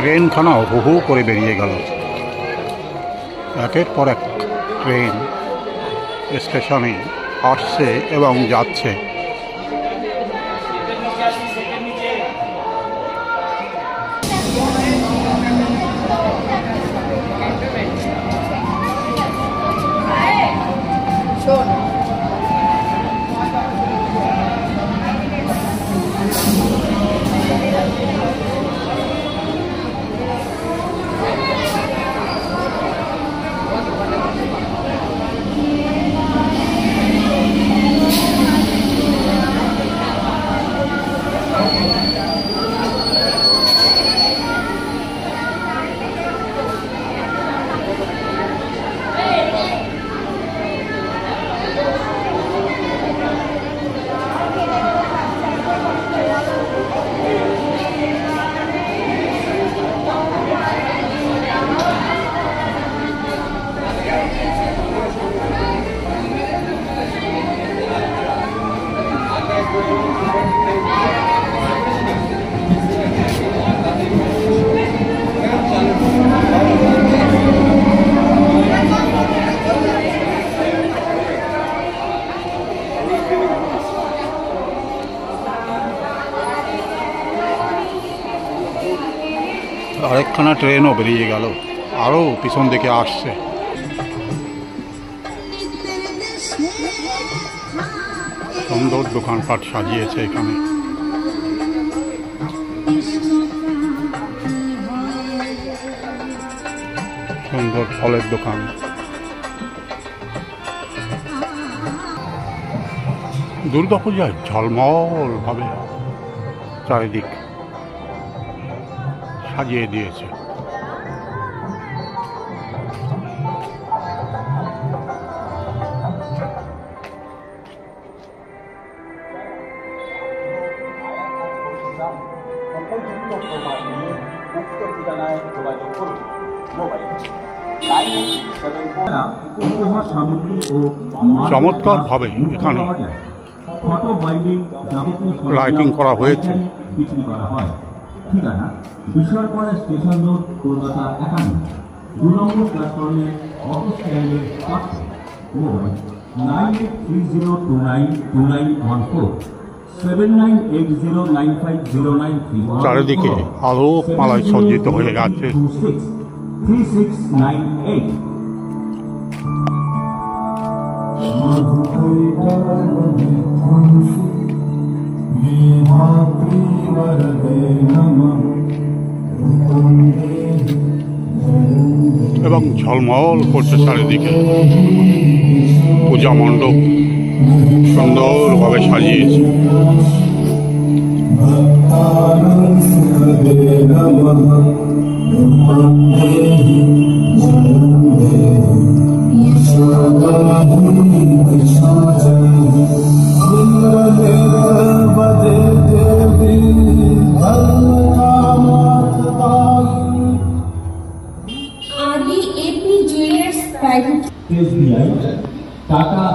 ট্রেনখানা হু হু করে বেরিয়ে গেল। একের পর এক ট্রেন স্টেশনে আসছে এবং যাচ্ছে। আরেকখানা ট্রেনও বেরিয়ে গেল, আরও পিছন দিকে আসছে। সুন্দর দোকানপাট সাজিয়েছে এখানে। সুন্দর ফলের দোকান। দুর্গাপূজায় ঝলমল ভাবে চারিদিক সাজিয়ে দিয়েছে। চমৎকার ভাবে এখানে লাইটিং করা হয়েছে। ঠিকানা বিশ্বরপাড়া স্টেশন রোড, কলকাতা 51, 2 নম্বর প্ল্যাটফর্মে অটো স্ট্যান্ডের পাশে। মোবাইল 9830292914, 7980950931। চারিদিকে আলো মালায় সজ্জিত হয়ে গেছে। 3698। এবং ঝলমল করছে চারিদিকে। পূজা মণ্ডপ সুন্দরভাবে সাজিয়েছে।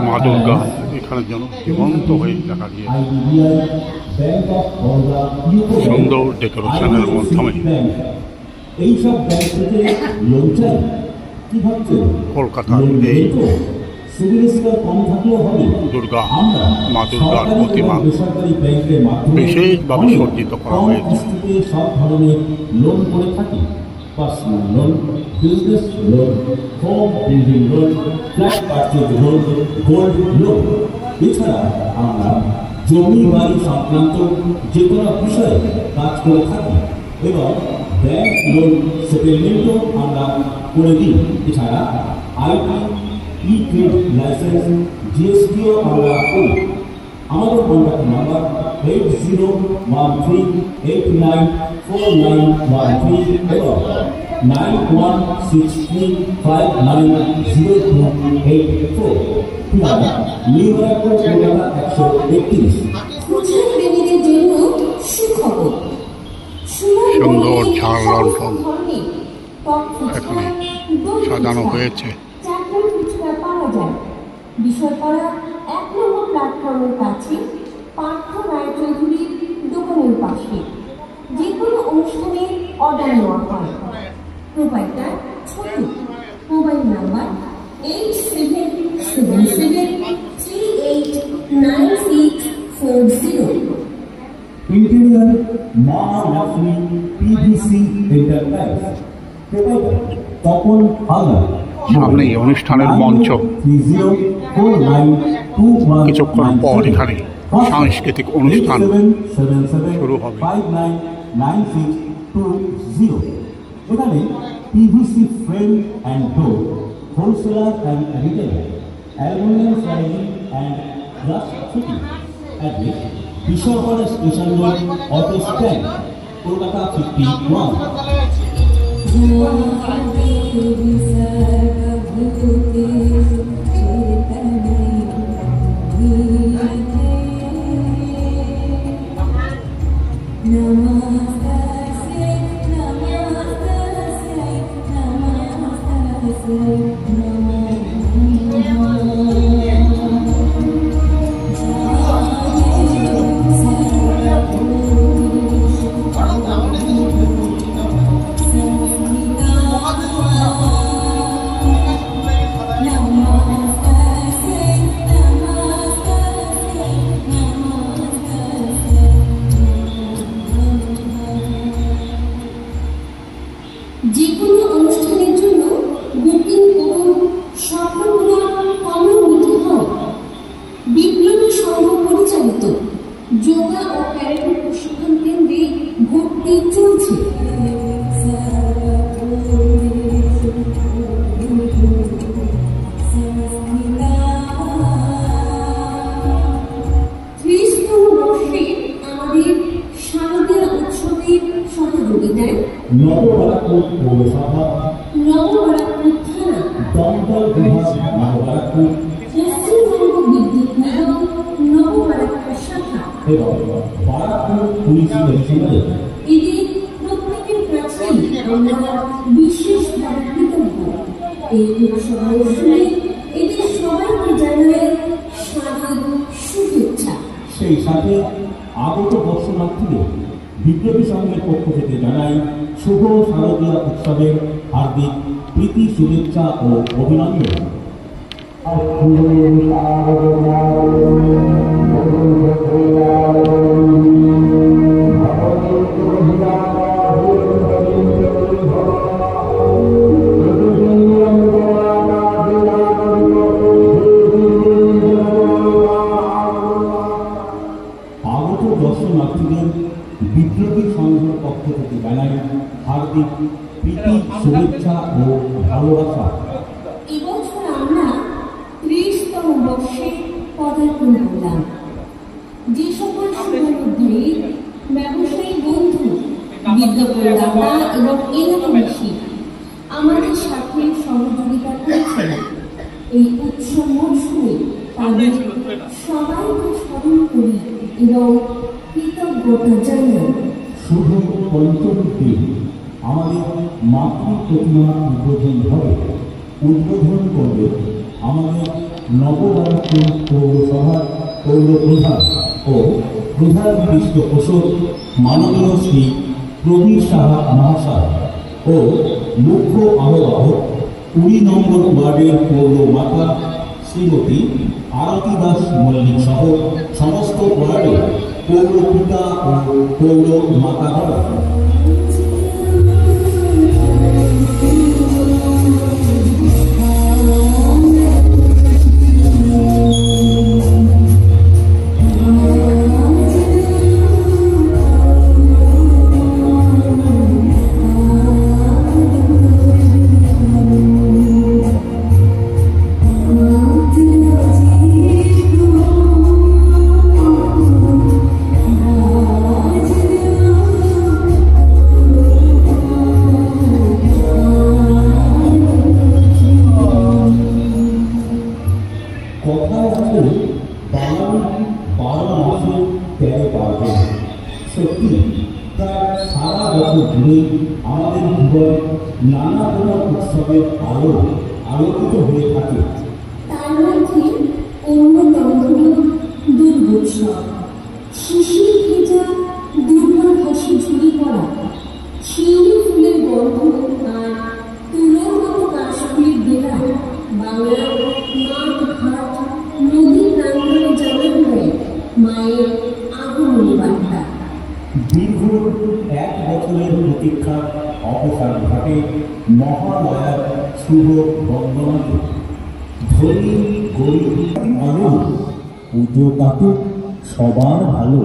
মা দুর্গা এখানে যেন জীবন্ত হয়ে দেখা গিয়েছে। সুন্দর ডেকোরেশনের মাধ্যমে কলকাতার এই দুর্গা মা দুর্গার প্রতিমা বিশেষভাবে সজ্জিত করা হয়েছে। সব ধরনের লোন করে থাকি। Personal loan, business loan, home building loan, flat purchase loan, gold loan. এছাড়া আমরা জমি বাড়ি সংক্রান্ত যে কোনো বিষয়ে কাজ করে থাকি এবং ব্যাংক লোন সেটেলমেন্টও আমরা করে দিই। এছাড়া আইটি, ই ট্রেড লাইসেন্স, জিএসটিও আমরা করি। আমাদের কন্ট্যাক্ট নাম্বার 8013894913 এবং 9163590284। ঠিকানা নিউ এয়ারপোর্ট, কলকাতা 131। প্রেমীদের জন্য সুখবর। সুন্দর ঝাড় লণ্ঠন এখানে সাজানো হয়েছে। বিশ্বরপাড়া 1 নম্বর প্ল্যাটফর্মের কাছে পার্থ রায়চৌধুরীর দোকানের পাশে। যে কোনো অনুষ্ঠানে অর্ডার নেওয়া হয়। Proprietor Chhotu. Mobile number 8777389640। Interior Maa Lakshmi PVC enterprise. Proprietor Tapan Haldar. সামনেই অনুষ্ঠানের মঞ্চ। কিছুক্ষণ পর এখানে সাংস্কৃতিক অনুষ্ঠান শুরু হবে। এখানে PVC frame and door, wholesaler and retailer, aluminium sliding and glass fitting. Address Vishwakarma station road, auto stand, Kolkata 51। যেকোনো অনুষ্ঠানের জন্য বুকিং করুন স্বপ্নপুরা কমিউনিটি হল। বিপ্লবী সংঘ পরিচালিত যোগা ও ক্যারাটে প্রশিক্ষণ কেন্দ্রে ভর্তি চলছে। আমাদের শারদীয় উৎসবের সহযোগিতায় নববারাকপুর পৌরসভা, নববারাকপুর থানা, দমকল বিভাগ নববারাকপুর, পশ্চিমবঙ্গ বিদ্যুৎ নিগম নববারাকপুর শাখা এবং বারাকপুর পুলিশ কমিশনারের এদের প্রত্যেকের কাছেই আমরা বিশেষভাবে কৃতজ্ঞ। এই উৎসবের শুনে এদের সবাইকে জানাই স্বাগত শুভেচ্ছা। সেই সাথে আগত দর্শনার্থীদের বিপ্লবী সংঘের পক্ষ থেকে জানাই শুভ শারদীয়া উৎসবের হার্দিক প্রীতি শুভেচ্ছা ও অভিনন্দন। আগত দর্শনার্থীদের বিপ্লবী সংঘের পক্ষ থেকে জানাই হার্দিক প্রীতি শুভেচ্ছা ও ভালোবাসা। এবছর আমরা 30তম বর্ষে পদার্পণ করলাম। যে সকল শুভানুধ্যায়ী ব্যবসায়ী বন্ধু, বিজ্ঞাপনদাতা এবং এলাকাবাসী আমাদের সাথে সহযোগিতা করেছেন, এই উৎসব মৌসুমে তাদের সবাইকে স্মরণ করি এবং কৃতজ্ঞতা জানাই। শুভ পঞ্চমীর দিন আমাদের মাতৃ প্রতিমা উদ্বোধন হবে। উদ্বোধন করবে আমাদের নববারাকপুর পৌরসভার পৌর প্রধান ও প্রধান পৃষ্ঠপোষক মাননীয় শ্রী প্রবীর সাহা মহাশয় ও মুখ্য আহ্বায়ক 20 নম্বর ওয়ার্ডের পৌর মাতা শ্রীমতী আরতি দাস মল্লিক সহ সমস্ত ওয়ার্ডের পৌর পিতা ও পৌর মাতাগণ। আমাদের জীবন নানা ধরনের উৎসবের আলোকিত হয়ে থাকে। তার মধ্যে অন্যতম হল দুর্গোৎসব। শিশির ভেজা দুর্গা ঘাসে ঝুলি পড়া শিউলি ঘটে মহালয়ার শুভ বন্দনাতে ধনী গরিব আলো পুজো কাটুক সবার ভালো।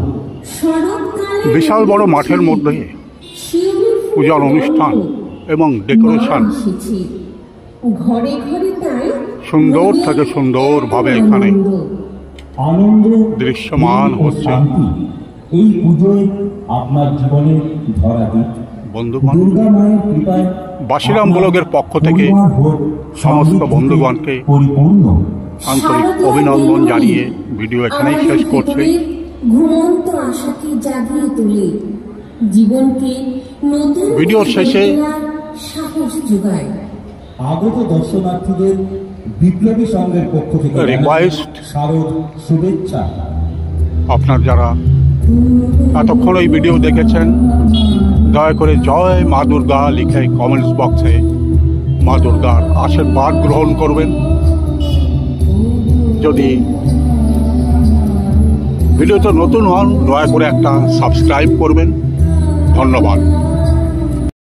বিশাল বড় মাঠের মধ্যে পূজার অনুষ্ঠান এবং ডেকোরেশন ঘরে ঘরে তাই সুন্দর থেকে সুন্দরভাবে এখানে আনন্দ দৃশ্যমান হচ্ছে। শান্তি এই পুজোয় আপনার জীবনে ধরা দিক। বন্ধুগণ, দুর্গা মায়ের কৃপায় বাসিরাম ব্লগের পক্ষ থেকে সমস্ত বন্ধুগণকে পরিপূর্ণ আন্তরিক অভিনন্দন জানিয়ে ভিডিও এখানেই শেষ করছি। ঘুমন্ত আশাকে জাগিয়ে তোলে, জীবনকে নতুন ভিডিওর শেষে সাহস যোগায়। আগত দর্শনার্থীদের বিপ্লবী সংঘের পক্ষ থেকে রিকোয়েস্ট, শারদ শুভেচ্ছা। আপনার যারা এতক্ষণ এই ভিডিও দেখেছেন, দয়া করে জয় মা দুর্গা লিখে কমেন্টস বক্সে মা দুর্গার আশীর্বাদ গ্রহণ করবেন। যদি ভিডিওতে নতুন হন, দয়া করে একটা সাবস্ক্রাইব করবেন। ধন্যবাদ।